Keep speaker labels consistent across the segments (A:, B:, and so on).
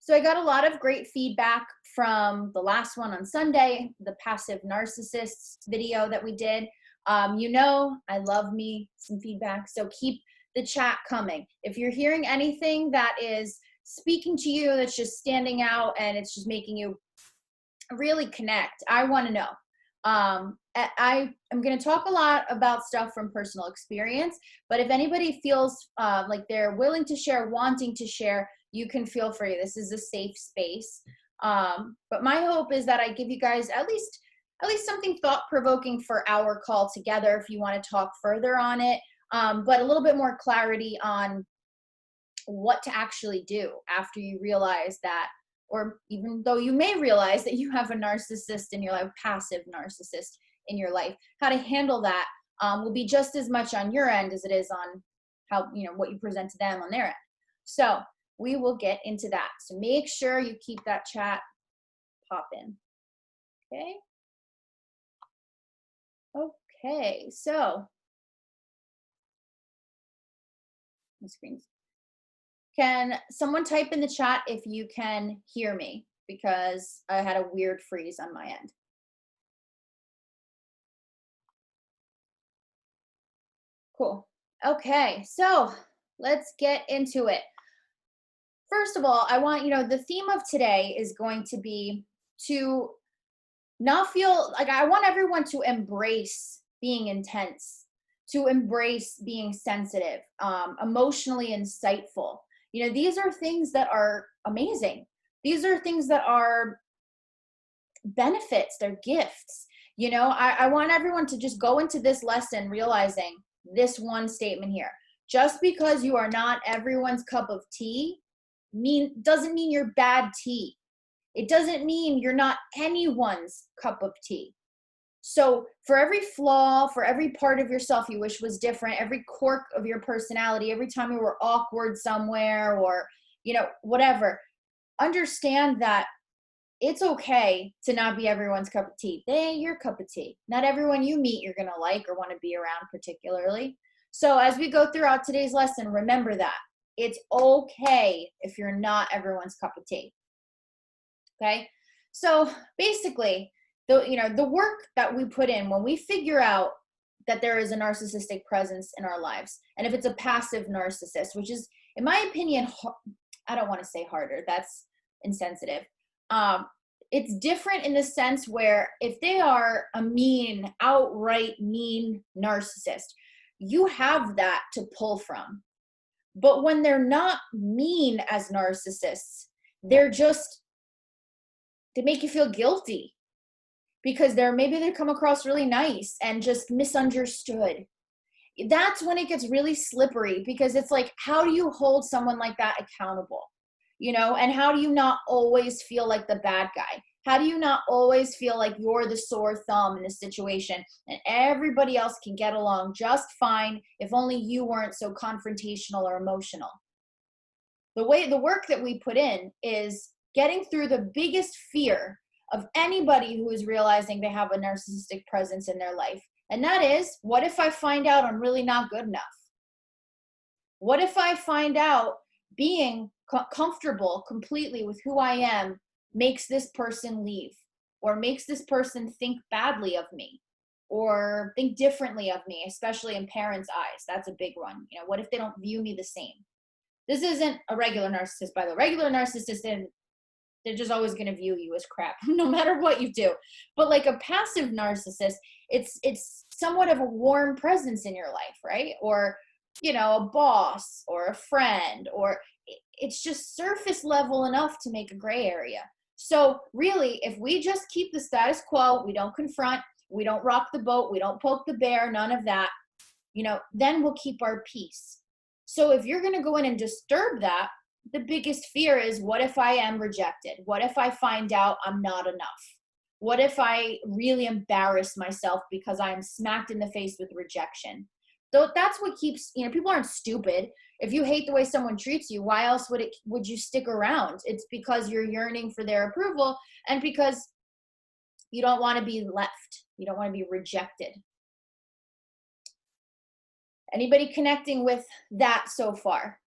A: So I got a lot of great feedback from the last one on Sunday, the passive narcissists video that we did. I love me some feedback, so keep the chat coming. If you're hearing anything that is speaking to you, that's just standing out and it's just making you really connect, I want to know. I am going to talk a lot about stuff from personal experience, but if anybody feels like they're willing to share, wanting to share, you can feel free. This is a safe space. But my hope is that I give you guys at least something thought provoking for our call together. If you want to talk further on it, but a little bit more clarity on what to actually do after you realize that, or even though you may realize that you have a narcissist in your life, passive narcissist in your life, how to handle that will be just as much on your end as it is on how, what you present to them on their end. So we will get into that. So make sure you keep that chat popping. Okay. Okay. So the screen's. Can someone type in the chat if you can hear me? Because I had a weird freeze on my end. Cool. Okay, so let's get into it. First of all, I want, the theme of today is going to be to not feel like, I want everyone to embrace being intense, to embrace being sensitive, emotionally insightful. These are things that are amazing. These are things that are benefits, they're gifts. I want everyone to just go into this lesson realizing this one statement here. Just because you are not everyone's cup of tea doesn't mean you're bad tea. It doesn't mean you're not anyone's cup of tea. So for every flaw, for every part of yourself you wish was different, every quirk of your personality, every time you were awkward somewhere or, whatever, understand that it's okay to not be everyone's cup of tea. They ain't your cup of tea. Not everyone you meet you're going to like or want to be around particularly. So as we go throughout today's lesson, remember that it's okay if you're not everyone's cup of tea. Okay? So basically, the work that we put in when we figure out that there is a narcissistic presence in our lives, and if it's a passive narcissist, which is, in my opinion, I don't want to say harder, that's insensitive. It's different in the sense where if they are a mean, outright mean narcissist, you have that to pull from. But when they're not mean as narcissists, they make you feel guilty because maybe they come across really nice and just misunderstood. That's when it gets really slippery, because it's like, how do you hold someone like that accountable? And how do you not always feel like the bad guy? How do you not always feel like you're the sore thumb in a situation and everybody else can get along just fine if only you weren't so confrontational or emotional? The work that we put in is getting through the biggest fear of anybody who is realizing they have a narcissistic presence in their life. And that is, what if I find out I'm really not good enough? What if I find out being comfortable completely with who I am makes this person leave, or makes this person think badly of me, or think differently of me, especially in parents' eyes? That's a big one. What if they don't view me the same? This isn't a regular narcissist, by the way. Regular narcissists, they're just always going to view you as crap, no matter what you do. But like a passive narcissist, it's somewhat of a warm presence in your life, right? Or, a boss or a friend, or it's just surface level enough to make a gray area. So really, if we just keep the status quo, we don't confront, we don't rock the boat, we don't poke the bear, none of that, then we'll keep our peace. So if you're going to go in and disturb that, the biggest fear is, what if I am rejected? What if I find out I'm not enough? What if I really embarrass myself because I'm smacked in the face with rejection? So that's what keeps, people aren't stupid. If you hate the way someone treats you, why else would you stick around? It's because you're yearning for their approval, and because you don't want to be left. You don't want to be rejected. Anybody connecting with that so far?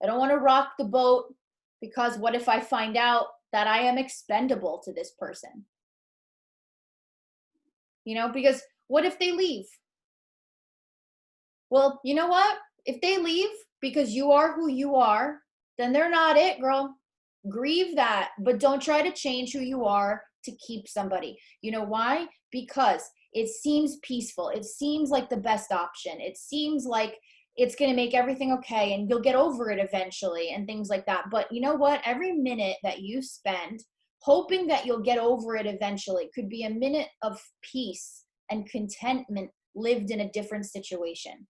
A: I don't want to rock the boat. Because what if I find out that I am expendable to this person? Because what if they leave? Well, you know what? If they leave because you are who you are, then they're not it, girl. Grieve that, but don't try to change who you are to keep somebody. You know why? Because it seems peaceful. It seems like the best option. It seems like it's going to make everything okay and you'll get over it eventually and things like that. But you know what? Every minute that you spend hoping that you'll get over it eventually could be a minute of peace and contentment lived in a different situation.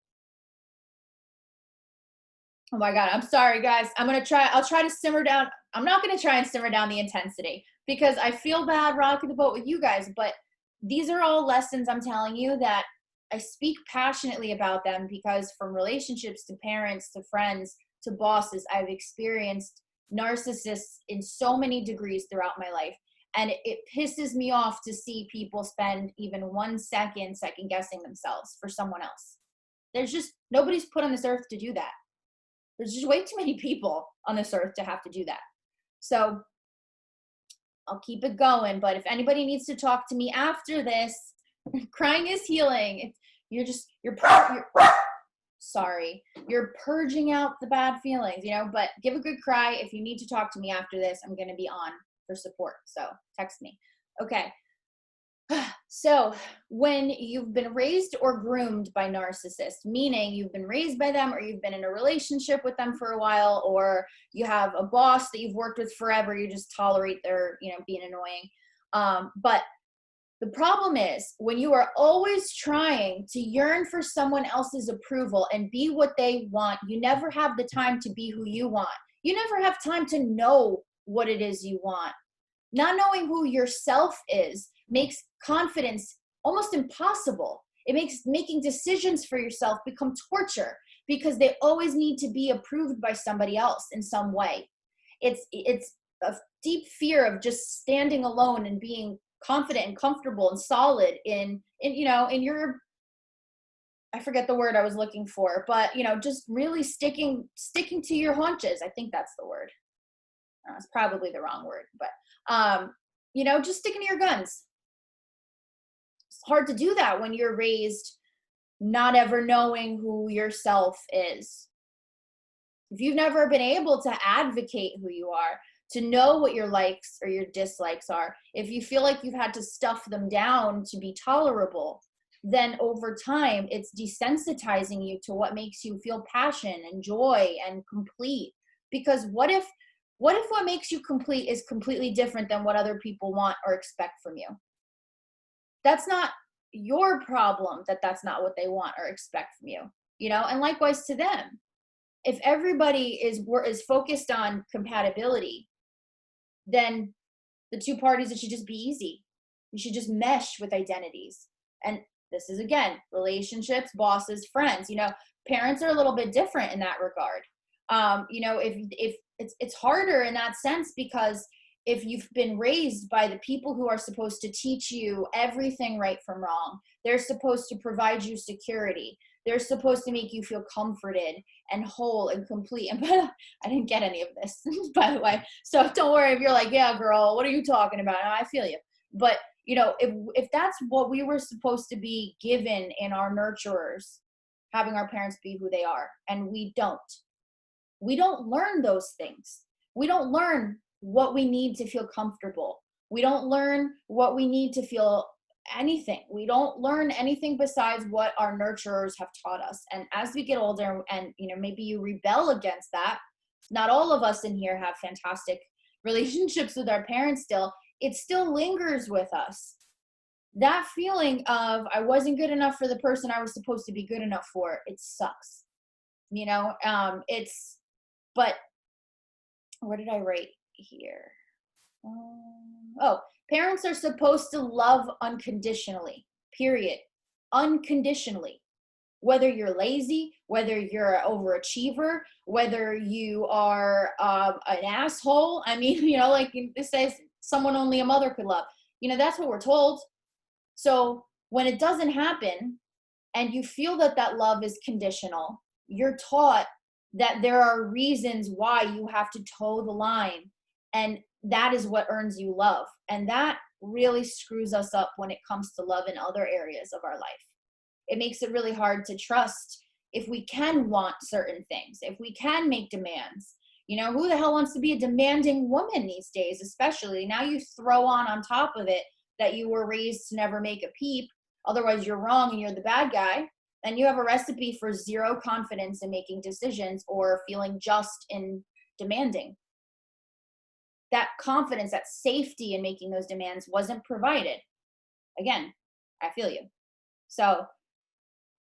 A: Oh my God, I'm sorry, guys. I'll try to simmer down. I'm not going to try and simmer down the intensity because I feel bad rocking the boat with you guys, but these are all lessons I'm telling you that I speak passionately about them because from relationships to parents to friends to bosses, I've experienced narcissists in so many degrees throughout my life. And it pisses me off to see people spend even 1 second second guessing themselves for someone else. There's just nobody's put on this earth to do that. There's just way too many people on this earth to have to do that. So I'll keep it going. But if anybody needs to talk to me after this, crying is healing. You're sorry. You're purging out the bad feelings, but give a good cry. If you need to talk to me after this, I'm going to be on for support. So text me. Okay. So when you've been raised or groomed by narcissists, meaning you've been raised by them or you've been in a relationship with them for a while, or you have a boss that you've worked with forever, you just tolerate their, being annoying. But the problem is when you are always trying to yearn for someone else's approval and be what they want, you never have the time to be who you want. You never have time to know what it is you want. Not knowing who yourself is makes confidence almost impossible. It makes making decisions for yourself become torture because they always need to be approved by somebody else in some way. It's a deep fear of just standing alone and being confident and comfortable and solid in your, I forget the word I was looking for, but just really sticking to your haunches. I think that's the word. It's probably the wrong word, but just sticking to your guns. It's hard to do that when you're raised not ever knowing who yourself is. If you've never been able to advocate who you are, to know what your likes or your dislikes are, if you feel like you've had to stuff them down to be tolerable, then over time it's desensitizing you to what makes you feel passion and joy and complete. Because what if what makes you complete is completely different than what other people want or expect from you? That's not your problem that that's not what they want or expect from you, and likewise to them. If everybody is focused on compatibility, then the two parties, it should just be easy. You should just mesh with identities. And this is, again, relationships, bosses, friends. Parents are a little bit different in that regard. If it's harder in that sense because if you've been raised by the people who are supposed to teach you everything right from wrong, they're supposed to provide you security. They're supposed to make you feel comforted and whole and complete. And I didn't get any of this, by the way. So don't worry if you're like, yeah, girl, what are you talking about? I feel you. But, if that's what we were supposed to be given in our nurturers, having our parents be who they are, and we don't learn those things. We don't learn what we need to feel comfortable. We don't learn what we need to feel anything. We don't learn anything besides what our nurturers have taught us. And as we get older and, maybe you rebel against that, not all of us in here have fantastic relationships with our parents still. It still lingers with us. That feeling of I wasn't good enough for the person I was supposed to be good enough for, it sucks. But what did I write here? Parents are supposed to love unconditionally, period. Unconditionally. Whether you're lazy, whether you're an overachiever, whether you are an asshole. I mean, like this says someone only a mother could love. That's what we're told. So when it doesn't happen and you feel that love is conditional, you're taught that there are reasons why you have to toe the line, and that is what earns you love. And that really screws us up when it comes to love in other areas of our life. It makes it really hard to trust if we can want certain things, if we can make demands. You know, who the hell wants to be a demanding woman these days? Especially now, you throw on top of it that you were raised to never make a peep, otherwise you're wrong and you're the bad guy, and you have a recipe for zero confidence in making decisions or feeling just in demanding. That confidence, that safety in making those demands wasn't provided. Again, I feel you. So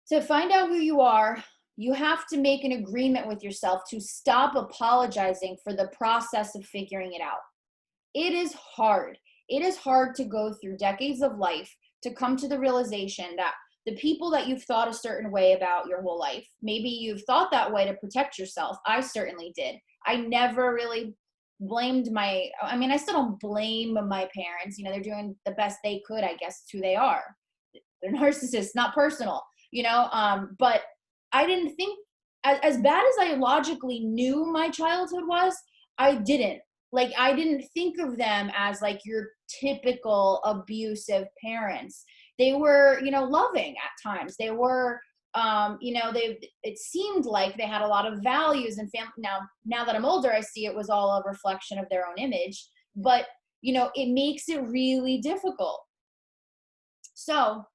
A: to find out who you are, you have to make an agreement with yourself to stop apologizing for the process of figuring it out. It is hard. It is hard to go through decades of life to come to the realization that the people that you've thought a certain way about your whole life, maybe you've thought that way to protect yourself. I certainly did. I never really blamed I still don't blame my parents. You know, they're doing the best they could, I guess. It's who they are. They're narcissists, not personal, but I didn't think, as bad as I logically knew my childhood was, I didn't think of them as like your typical abusive parents. They were, loving at times. They were, it seemed like they had a lot of values and family. Now that I'm older, I see it was all a reflection of their own image, but it makes it really difficult. So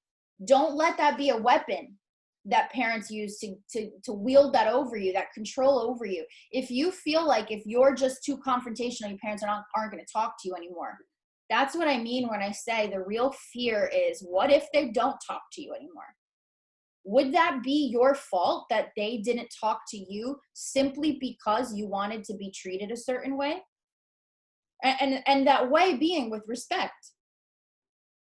A: don't let that be a weapon that parents use to wield that over you, that control over you. If you feel like if you're just too confrontational, your parents aren't going to talk to you anymore. That's what I mean when I say the real fear is, what if they don't talk to you anymore? Would that be your fault that they didn't talk to you simply because you wanted to be treated a certain way? And that way being with respect.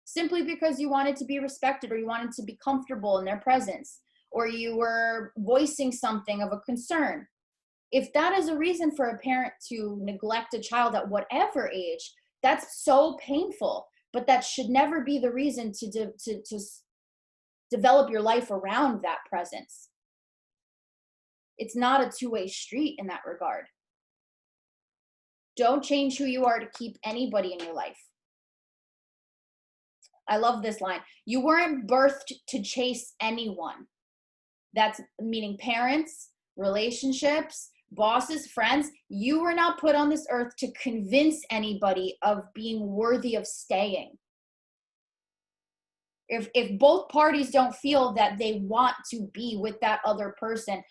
A: Simply because you wanted to be respected, or you wanted to be comfortable in their presence, or you were voicing something of a concern. If that is a reason for a parent to neglect a child at whatever age, that's so painful. But that should never be the reason to develop your life around that presence. It's not a two-way street in that regard. Don't change who you are to keep anybody in your life. I love this line. You weren't birthed to chase anyone. That's meaning parents, relationships, bosses, friends. You were not put on this earth to convince anybody of being worthy of staying. If both parties don't feel that they want to be with that other person,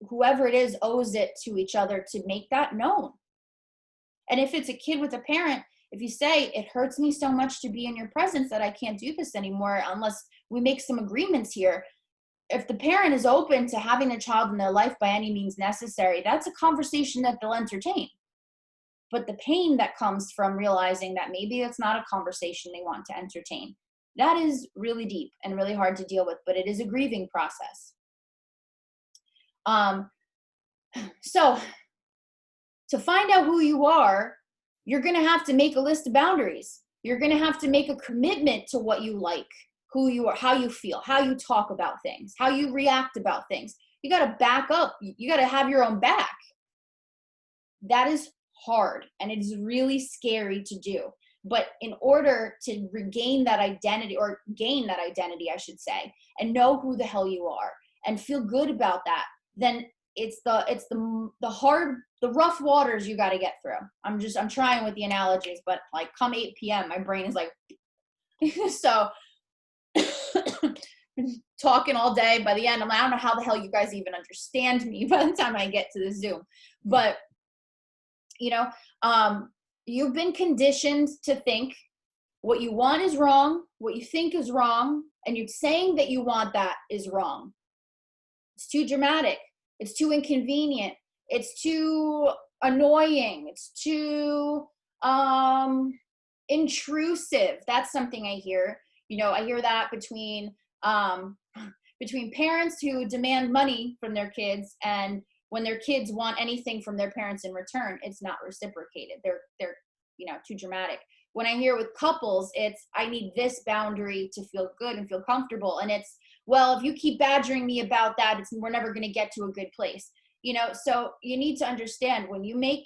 A: whoever it is owes it to each other to make that known. And if it's a kid with a parent, if you say, it hurts me so much to be in your presence that I can't do this anymore unless we make some agreements here. If the parent is open to having a child in their life by any means necessary, that's a conversation that they'll entertain. But the pain that comes from realizing that maybe it's not a conversation they want to entertain, that is really deep and really hard to deal with, but it is a grieving process. So to find out who you are, you're going to have to make a list of boundaries. You're going to have to make a commitment to what you like, who you are, how you feel, how you talk about things, how you react about things. You got to back up. You got to have your own back. That is hard, and it is really scary to do. But in order to regain that identity, or gain that identity, I should say, and know who the hell you are and feel good about that, then it's the rough waters you got to get through. I'm trying with the analogies, but like come 8 p.m., my brain is like, so talking all day. By the end, I don't know how the hell you guys even understand me by the time I get to the Zoom. But, you've been conditioned to think what you want is wrong, what you think is wrong, and you're saying that you want that is wrong. It's too dramatic. It's too inconvenient. It's too annoying. It's too intrusive. That's something I hear. I hear that between parents who demand money from their kids, and when their kids want anything from their parents in return, it's not reciprocated. They're too dramatic. When I hear with couples, it's, I need this boundary to feel good and feel comfortable. And it's, well, if you keep badgering me about that, we're never going to get to a good place. So you need to understand when you make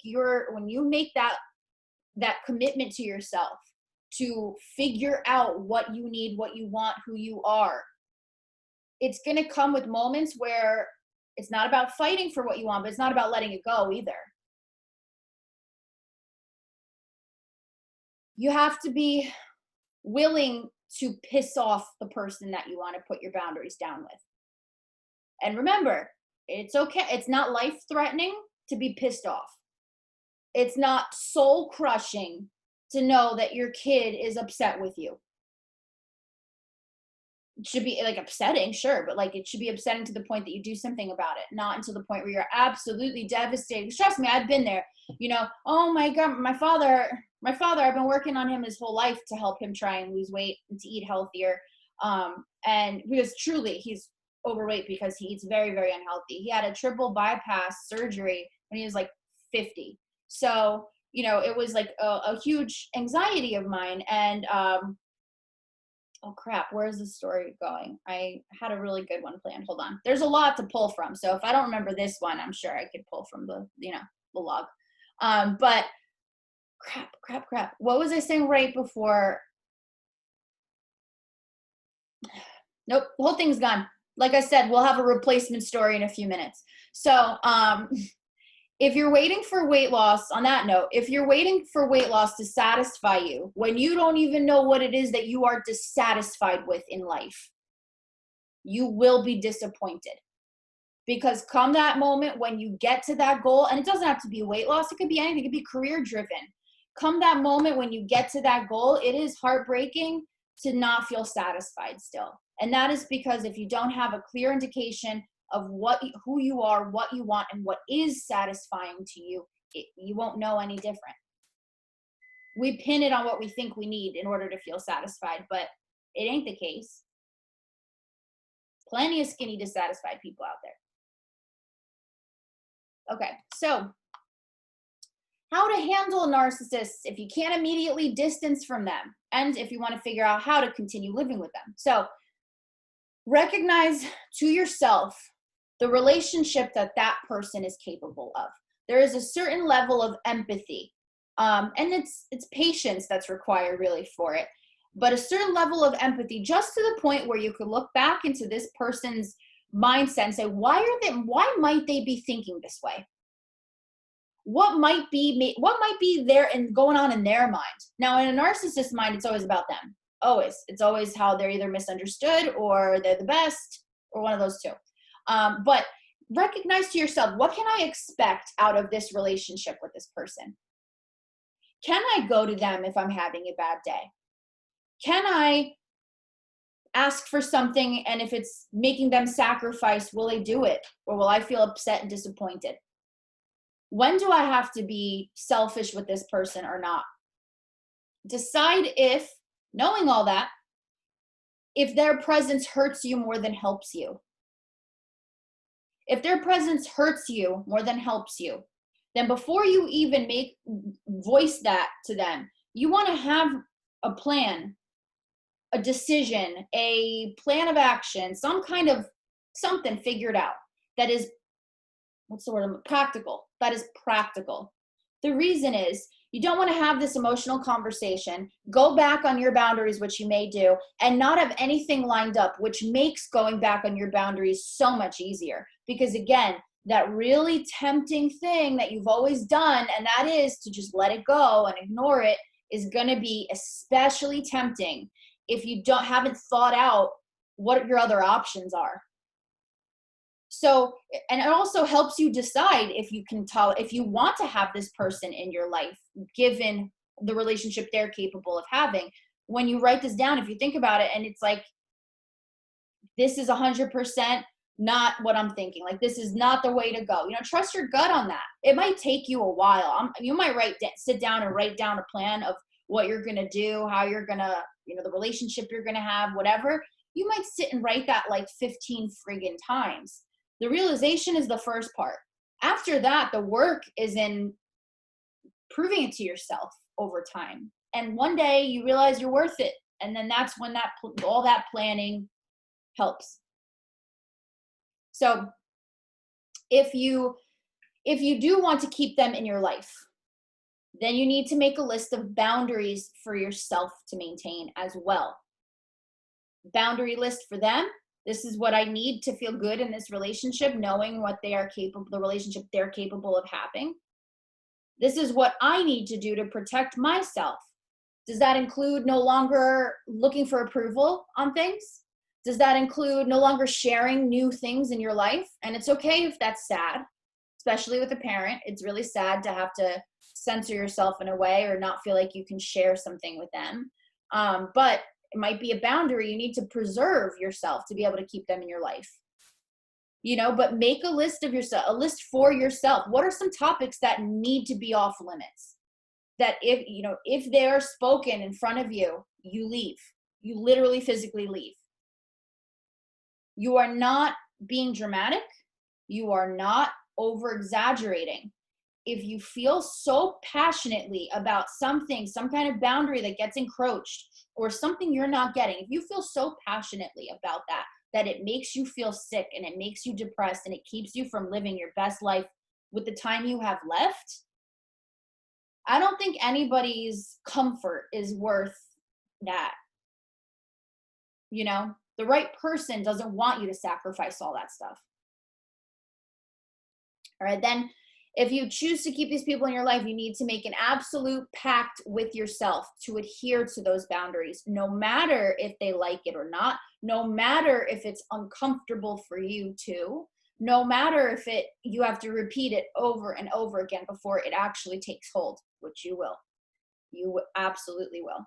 A: that commitment to yourself to figure out what you need, what you want, who you are, it's going to come with moments where it's not about fighting for what you want, but it's not about letting it go either. You have to be willing to piss off the person that you want to put your boundaries down with. And remember, it's okay. It's not life threatening to be pissed off. It's not soul crushing to know that your kid is upset with you. It should be like upsetting, sure, but like it should be upsetting to the point that you do something about it, not until the point where you're absolutely devastated. Trust me, I've been there. Oh my God, my father, I've been working on him his whole life to help him try and lose weight and to eat healthier. And because truly he's overweight because he eats very, very unhealthy. He had a triple bypass surgery when he was like 50. So, it was like a huge anxiety of mine. And, oh crap, where's the story going? I had a really good one planned. Hold on. There's a lot to pull from. So if I don't remember this one, I'm sure I could pull from the log. But crap. What was I saying right before? Nope, the whole thing's gone. Like I said, we'll have a replacement story in a few minutes. So, if you're waiting for weight loss, on that note, if you're waiting for weight loss to satisfy you when you don't even know what it is that you are dissatisfied with in life, you will be disappointed. Because come that moment when you get to that goal, and it doesn't have to be weight loss, it could be anything, it could be career driven. Come that moment when you get to that goal, it is heartbreaking to not feel satisfied still. And that is because if you don't have a clear indication of who you are, what you want, and what is satisfying to you, you won't know any different. We pin it on what we think we need in order to feel satisfied, but it ain't the case. Plenty of skinny, dissatisfied people out there. Okay, so how to handle narcissists if you can't immediately distance from them, and if you want to figure out how to continue living with them. So recognize to yourself the relationship that person is capable of. There is a certain level of empathy, and it's patience that's required really for it, but a certain level of empathy just to the point where you could look back into this person's mindset and say, why might they be thinking this way? What might be there and going on in their mind? Now, in a narcissist's mind, it's always about them. Always. It's always how they're either misunderstood or they're the best or one of those two. But recognize to yourself, what can I expect out of this relationship with this person? Can I go to them if I'm having a bad day? Can I ask for something, and if it's making them sacrifice, will they do it? Or will I feel upset and disappointed? When do I have to be selfish with this person or not? Decide if, knowing all that, if their presence hurts you more than helps you. If their presence hurts you more than helps you, then before you even voice that to them, you want to have a plan, a decision, a plan of action, some kind of something figured out that is, practical. That is practical. The reason is you don't want to have this emotional conversation, go back on your boundaries, which you may do, and not have anything lined up, which makes going back on your boundaries so much easier. Because again, that really tempting thing that you've always done, and that is to just let it go and ignore it, is going to be especially tempting if you haven't thought out what your other options are. So, and it also helps you decide if you want to have this person in your life, given the relationship they're capable of having. When you write this down, if you think about it, and it's like, this is 100% not what I'm thinking. Like, this is not the way to go. Trust your gut on that. It might take you a while. You might sit down and write down a plan of what you're going to do, how you're going to, the relationship you're going to have, whatever. You might sit and write that like 15 friggin' times. The realization is the first part. After that, the work is in proving it to yourself over time. And one day you realize you're worth it. And then that's when all that planning helps. So if you If you do want to keep them in your life, then you need to make a list of boundaries for yourself to maintain as well. Boundary list for them. This is what I need to feel good in this relationship, knowing what they are capable, the relationship they're capable of having. This is what I need to do to protect myself. Does that include no longer looking for approval on things? Does that include no longer sharing new things in your life? And it's okay if that's sad, especially with a parent. It's really sad to have to censor yourself in a way or not feel like you can share something with them. But it might be a boundary. You need to preserve yourself to be able to keep them in your life. But make a list of yourself, a list for yourself. What are some topics that need to be off limits? That if they are spoken in front of you, you leave. You literally physically leave. You are not being dramatic. You are not over exaggerating. If you feel so passionately about something, some kind of boundary that gets encroached or something you're not getting, if you feel so passionately about that it makes you feel sick and it makes you depressed and it keeps you from living your best life with the time you have left, I don't think anybody's comfort is worth that. The right person doesn't want you to sacrifice all that stuff. All right, then if you choose to keep these people in your life, you need to make an absolute pact with yourself to adhere to those boundaries, no matter if they like it or not, no matter if it's uncomfortable for you to, no matter if you have to repeat it over and over again before it actually takes hold, which you will. You absolutely will.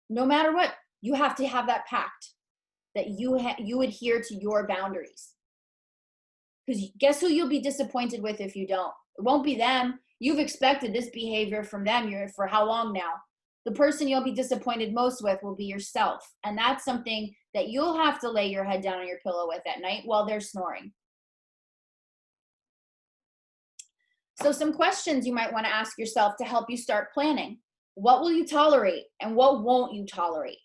A: No matter what, you have to have that pact that you adhere to your boundaries. Because guess who you'll be disappointed with if you don't? It won't be them. You've expected this behavior from them for how long now? The person you'll be disappointed most with will be yourself. And that's something that you'll have to lay your head down on your pillow with at night while they're snoring. So some questions you might want to ask yourself to help you start planning. What will you tolerate and what won't you tolerate?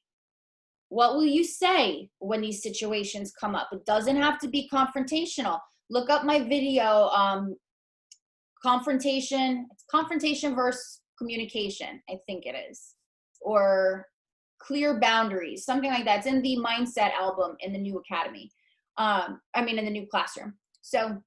A: What will you say when these situations come up? It doesn't have to be confrontational. Look up my video, confrontation versus communication, I think it is, or clear boundaries, something like that. It's in the Mindset album in the new academy. In the new classroom. So,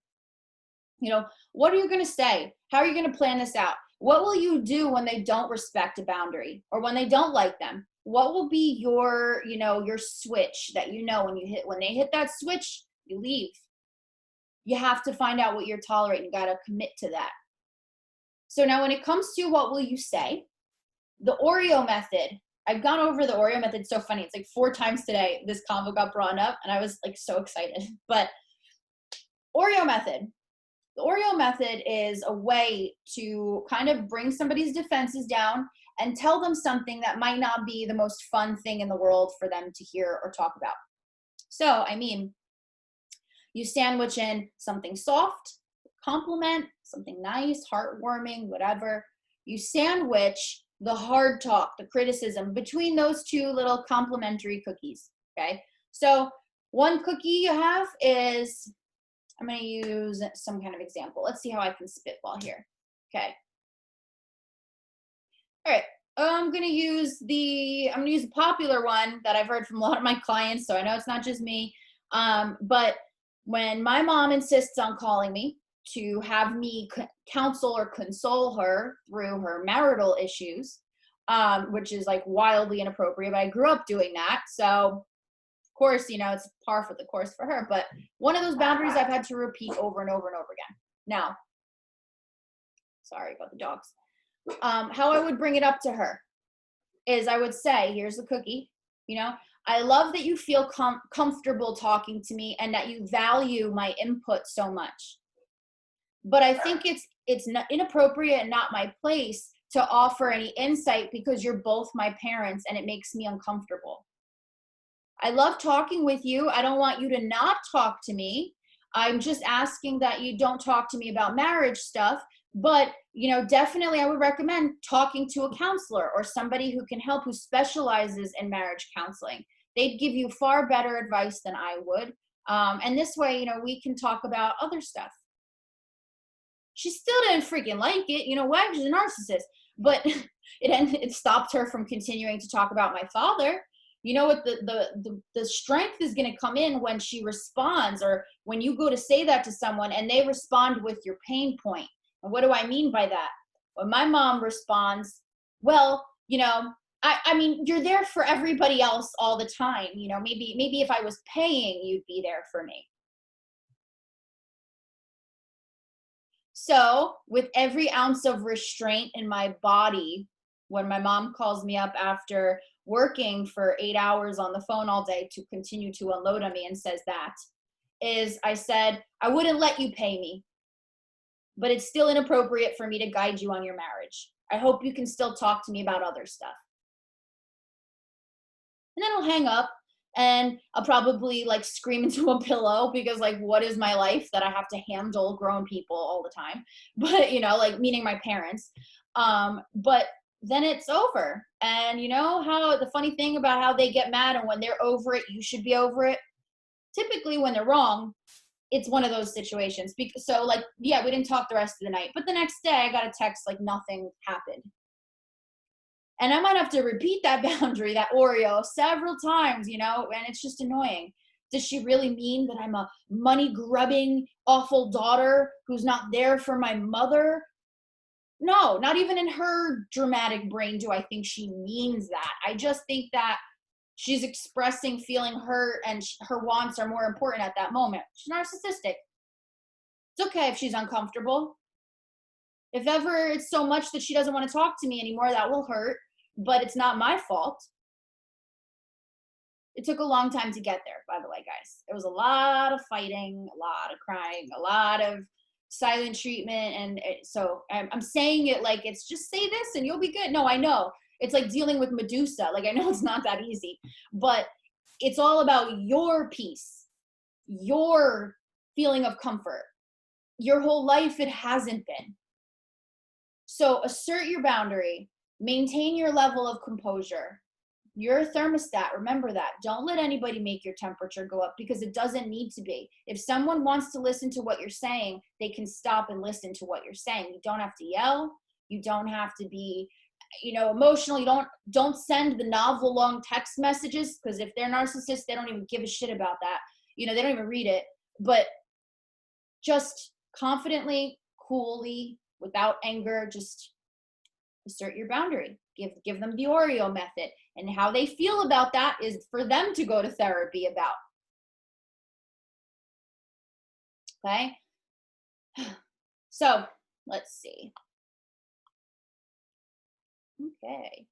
A: what are you going to say? How are you going to plan this out? What will you do when they don't respect a boundary or when they don't like them? What will be your switch that when they hit that switch, you leave. You have to find out what you're tolerating. You got to commit to that. So now when it comes to what will you say, the Oreo method, I've gone over the Oreo method. It's so funny. It's like 4 times today this convo got brought up and I was like so excited. But Oreo method. The Oreo method is a way to kind of bring somebody's defenses down and tell them something that might not be the most fun thing in the world for them to hear or talk about. So, you sandwich in something soft, compliment, something nice, heartwarming, whatever. You sandwich the hard talk, the criticism between those 2 little complimentary cookies, okay? So one cookie you have is, I'm going to use some kind of example. Let's see how I can spitball here. Okay. All right. I'm going to use a popular one that I've heard from a lot of my clients. So I know it's not just me. But when my mom insists on calling me to have me counsel or console her through her marital issues, which is like wildly inappropriate, but I grew up doing that. So of course, it's par for the course for her. But one of those boundaries I've had to repeat over and over and over again. Now, sorry about the dogs. How I would bring it up to her is I would say, here's the cookie, I love that you feel comfortable talking to me and that you value my input so much. But I think it's inappropriate and not my place to offer any insight because you're both my parents and it makes me uncomfortable. I love talking with you. I don't want you to not talk to me. I'm just asking that you don't talk to me about marriage stuff. But, definitely I would recommend talking to a counselor or somebody who can help, who specializes in marriage counseling. They'd give you far better advice than I would. And this way, we can talk about other stuff. She still didn't freaking like it. You know why? She's a narcissist. But it stopped her from continuing to talk about my father. You know what? The strength is going to come in when she responds, or when you go to say that to someone and they respond with your pain point. And what do I mean by that? When my mom responds, well, I mean, you're there for everybody else all the time. Maybe if I was paying, you'd be there for me. So with every ounce of restraint in my body, when my mom calls me up after working for 8 hours on the phone all day to continue to unload on me and says that, is I said, I wouldn't let you pay me, but it's still inappropriate for me to guide you on your marriage. I hope you can still talk to me about other stuff. And then I'll hang up and I'll probably like scream into a pillow because like, what is my life that I have to handle grown people all the time? But like meaning my parents. But then it's over. And you know how the funny thing about how they get mad, and when they're over it, you should be over it. Typically when they're wrong, it's one of those situations. So like, yeah, we didn't talk the rest of the night, but the next day I got a text like nothing happened. And I might have to repeat that boundary, that Oreo, several times, and it's just annoying. Does she really mean that I'm a money grubbing, awful daughter who's not there for my mother? No, not even in her dramatic brain do I think she means that. I just think that she's expressing feeling hurt, and her wants are more important at that moment. She's narcissistic. It's okay if she's uncomfortable. If ever it's so much that she doesn't want to talk to me anymore, that will hurt, but it's not my fault. It took a long time to get there, by the way, guys. It was a lot of fighting, a lot of crying, a lot of silent treatment. And so I'm saying it like it's just say this and you'll be good. No, I know. It's like dealing with Medusa. Like, I know it's not that easy, but it's all about your peace, your feeling of comfort. Your whole life, it hasn't been. So assert your boundary, maintain your level of composure. You're a thermostat. Remember that. Don't let anybody make your temperature go up because it doesn't need to be. If someone wants to listen to what you're saying, they can stop and listen to what you're saying. You don't have to yell. You don't have to be, emotional. You don't send the novel long text messages, because if they're narcissists, they don't even give a shit about that. They don't even read it. But just confidently, coolly, without anger, just assert your boundary. Give them the Oreo method. And how they feel about that is for them to go to therapy about. Okay? So, let's see. Okay.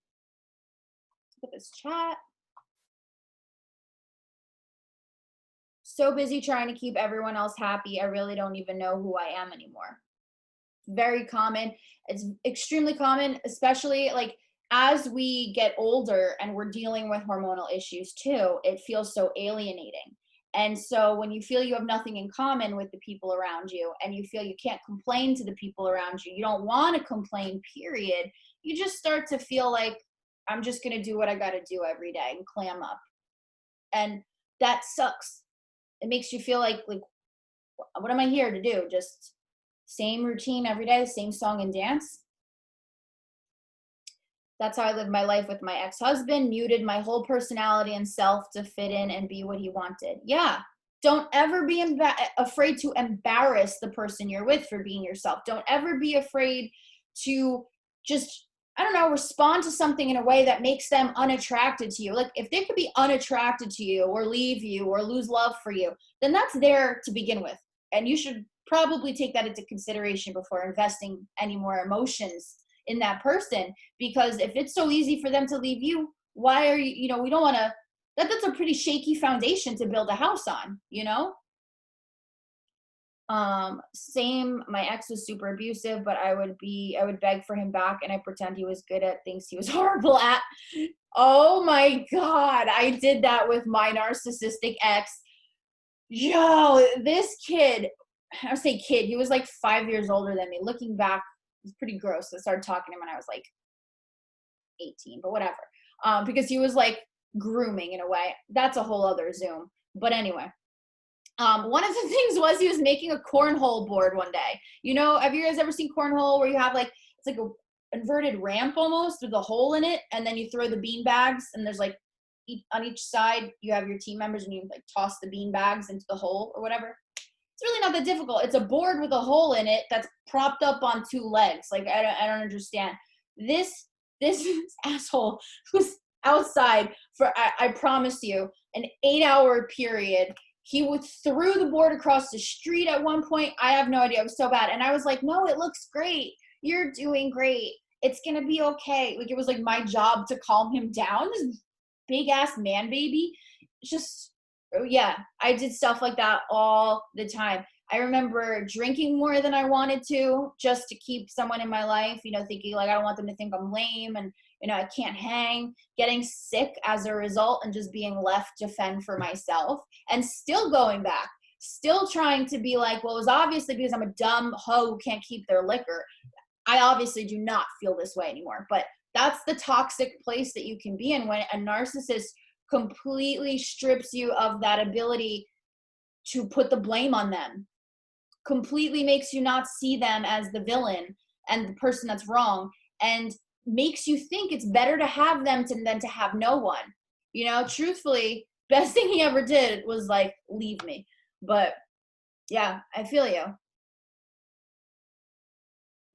A: Look at this chat. So busy trying to keep everyone else happy, I really don't even know who I am anymore. Very common. It's extremely common, especially like as we get older and we're dealing with hormonal issues too. It feels so alienating. And so when you feel you have nothing in common with the people around you, and you feel you can't complain to the people around you, you don't want to complain, period, you just start to feel like, I'm just going to do what I got to do every day and clam up. And that sucks. It makes you feel like what am I here to do? Just same routine every day, same song and dance. That's how I lived my life with my ex-husband, muted my whole personality and self to fit in and be what he wanted. Yeah. Don't ever be afraid to embarrass the person you're with for being yourself. Don't ever be afraid to just, respond to something in a way that makes them unattracted to you. Like if they could be unattracted to you or leave you or lose love for you, then that's there to begin with. And you should probably take that into consideration before investing any more emotions in that person. Because if it's so easy for them to leave you, why are you, we don't want to, that's a pretty shaky foundation to build a house on, Same, my ex was super abusive, but I would beg for him back, and I pretend he was good at things he was horrible at. Oh my God. I did that with my narcissistic ex. Yo, this kid, I say kid, he was like 5 years older than me. Looking back, it's pretty gross. I started talking to him when I was like 18, but whatever. Because he was like grooming in a way. That's a whole other Zoom. But anyway, One of the things was he was making a cornhole board one day. You know, have you guys ever seen cornhole where you have like, it's like a inverted ramp almost with a hole in it, and then you throw the bean bags, and there's like on each side you have your team members, and you like toss the bean bags into the hole or whatever. It's really not that difficult. It's a board with a hole in it that's propped up on two legs. Like I don't understand. This asshole was outside for I promise you an 8-hour period. He threw the board across the street at one point. I have no idea. It was so bad. And I was like, no, it looks great. You're doing great. It's going to be okay. Like, it was like my job to calm him down. This big ass man baby. Just, yeah, I did stuff like that all the time. I remember drinking more than I wanted to just to keep someone in my life, you know, thinking like, I don't want them to think I'm lame and, you know, I can't hang, getting sick as a result and just being left to fend for myself and still going back, still trying to be like, well, it was obviously because I'm a dumb hoe who can't keep their liquor. I obviously do not feel this way anymore, but that's the toxic place that you can be in when a narcissist completely strips you of that ability to put the blame on them, completely makes you not see them as the villain and the person that's wrong, and makes you think it's better to have them than to have no one. You know, truthfully, best thing he ever did was like leave me. But yeah, I feel you.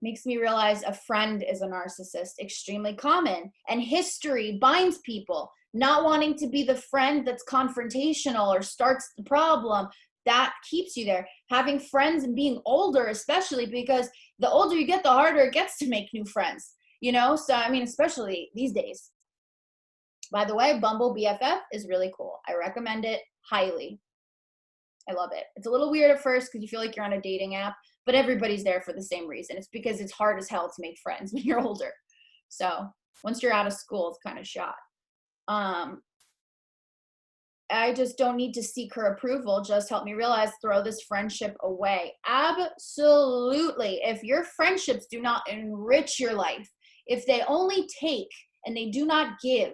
A: Makes me realize a friend is a narcissist, extremely common. And history binds people. Not wanting to be the friend that's confrontational or starts the problem, that keeps you there. Having friends and being older, especially because the older you get, the harder it gets to make new friends. You know, so I mean, especially these days. By the way, Bumble BFF is really cool. I recommend it highly. I love it. It's a little weird at first because you feel like you're on a dating app, but everybody's there for the same reason. It's because it's hard as hell to make friends when you're older. So once you're out of school, it's kind of shot. Um, I just don't need to seek her approval. Just help me realize, throw this friendship away. Absolutely. If your friendships do not enrich your life, if they only take and they do not give,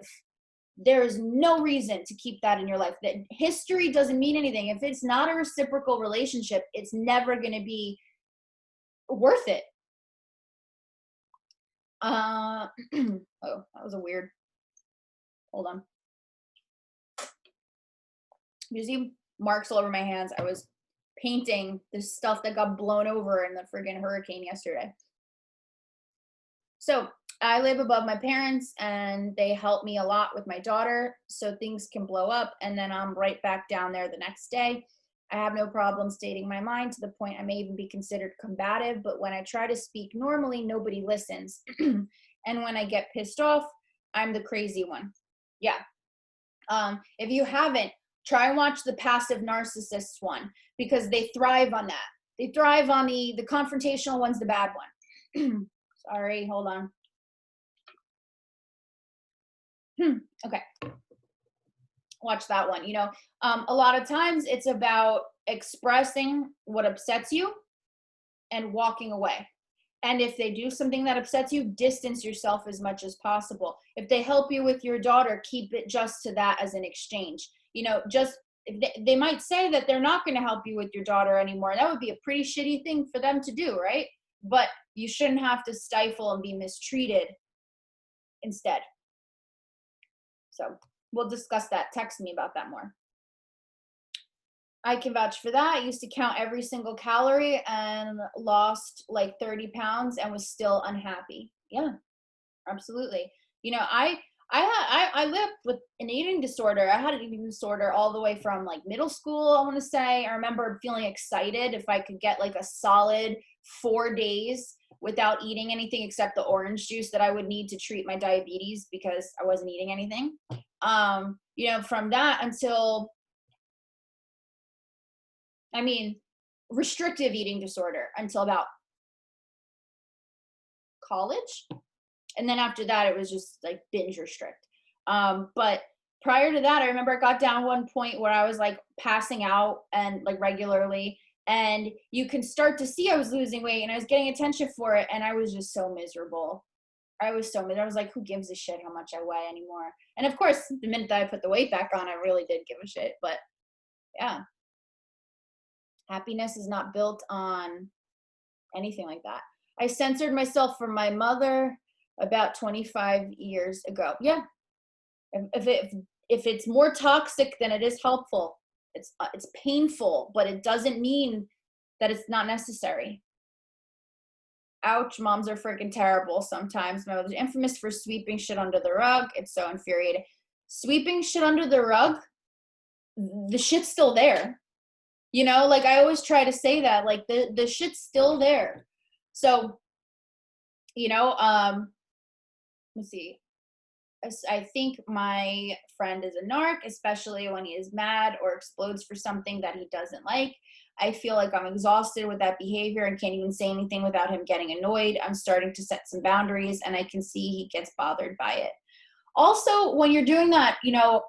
A: there is no reason to keep that in your life. That history doesn't mean anything. If it's not a reciprocal relationship, it's never going to be worth it. Oh, that was a weird. Hold on. You see marks all over my hands. I was painting this stuff that got blown over in the friggin' hurricane yesterday. So I live above my parents and they help me a lot with my daughter so things can blow up, and then I'm right back down there the next day. I have no problem stating my mind to the point I may even be considered combative, but when I try to speak normally, nobody listens. And when I get pissed off, I'm the crazy one. Yeah. If you haven't, try and watch the passive narcissists one because they thrive on that. They thrive on the confrontational one's the bad one. Sorry, hold on. Okay. Watch that one. You know, a lot of times it's about expressing what upsets you and walking away. And if they do something that upsets you, distance yourself as much as possible. If they help you with your daughter, keep it just to that as an exchange. You know, just they might say that they're not going to help you with your daughter anymore. That would be a pretty shitty thing for them to do, right? But you shouldn't have to stifle and be mistreated instead. So we'll discuss that. Text me about that more. I can vouch for that. I used to count every single calorie and lost like 30 pounds and was still unhappy. Yeah, absolutely. You know, I lived with an eating disorder. I had an eating disorder all the way from like middle school, I want to say. I remember feeling excited if I could get like a solid 4 days without eating anything except the orange juice that I would need to treat my diabetes because I wasn't eating anything. You know, from that until, I mean, restrictive eating disorder until about college. And then after that, it was just like binge restrict. But prior to that, I remember it got down one point where I was like passing out and like regularly. And you can start to see I was losing weight and I was getting attention for it. And I was just so miserable. I was so miserable. I was like, who gives a shit how much I weigh anymore? And of course, the minute that I put the weight back on, I really did give a shit. But yeah. Happiness is not built on anything like that. I censored myself from my mother about 25 years ago. Yeah. If it's more toxic than it is helpful, it's painful, but it doesn't mean that it's not necessary. Ouch, moms are freaking terrible sometimes. My mother's infamous for sweeping shit under the rug. It's so infuriating. Sweeping shit under the rug, the shit's still there. You know, like I always try to say that, like the shit's still there. So, you know, let's see. I think my friend is a narc, especially when he is mad or explodes for something that he doesn't like. I feel like I'm exhausted with that behavior and can't even say anything without him getting annoyed. I'm starting to set some boundaries and I can see he gets bothered by it. Also, when you're doing that, you know,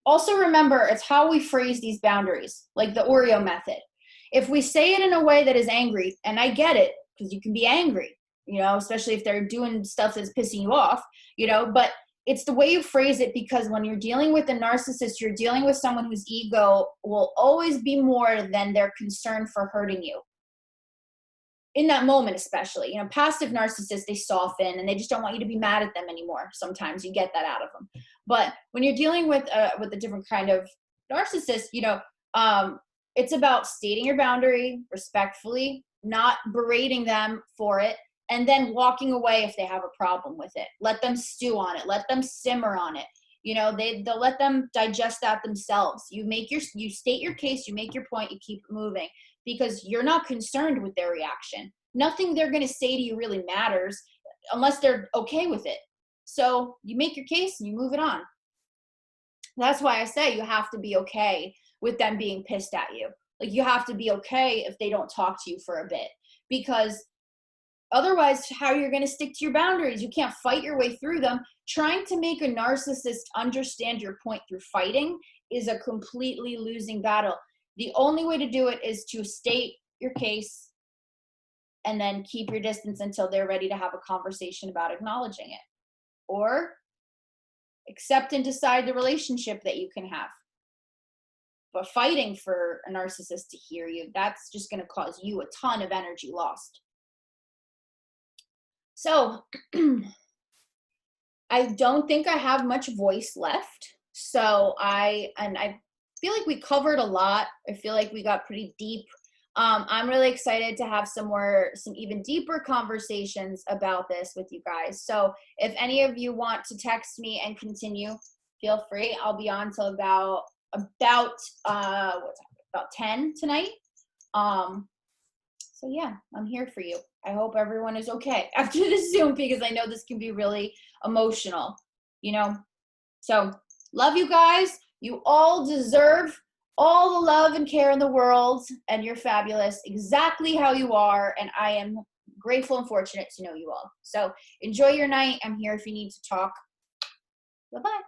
A: also remember it's how we phrase these boundaries, like the Oreo method. If we say it in a way that is angry, and I get it, because you can be angry, you know, especially if they're doing stuff that's pissing you off, you know, but it's the way you phrase it, because when you're dealing with a narcissist, you're dealing with someone whose ego will always be more than their concern for hurting you. In that moment, especially, you know, passive narcissists, they soften and they just don't want you to be mad at them anymore. Sometimes you get that out of them. But when you're dealing with a different kind of narcissist, you know, it's about stating your boundary respectfully, not berating them for it, and then walking away if they have a problem with it. Let them stew on it. Let them simmer on it. You know, they'll let them digest that themselves. You state your case, you make your point, you keep moving, because you're not concerned with their reaction. Nothing they're going to say to you really matters unless they're okay with it. So you make your case and you move it on. That's why I say you have to be okay with them being pissed at you. Like, you have to be okay if they don't talk to you for a bit, because otherwise, how you're going to stick to your boundaries? You can't fight your way through them. Trying to make a narcissist understand your point through fighting is a completely losing battle. The only way to do it is to state your case and then keep your distance until they're ready to have a conversation about acknowledging it. Or accept and decide the relationship that you can have. But fighting for a narcissist to hear you, that's just going to cause you a ton of energy lost. So I don't think I have much voice left. So I feel like we covered a lot. I feel like we got pretty deep. I'm really excited to have some even deeper conversations about this with you guys. So if any of you want to text me and continue, feel free. I'll be on till about 10 tonight. So yeah, I'm here for you. I hope everyone is okay after this Zoom, because I know this can be really emotional, you know? So love you guys. You all deserve all the love and care in the world, and you're fabulous exactly how you are. And I am grateful and fortunate to know you all. So enjoy your night. I'm here if you need to talk. Bye-bye.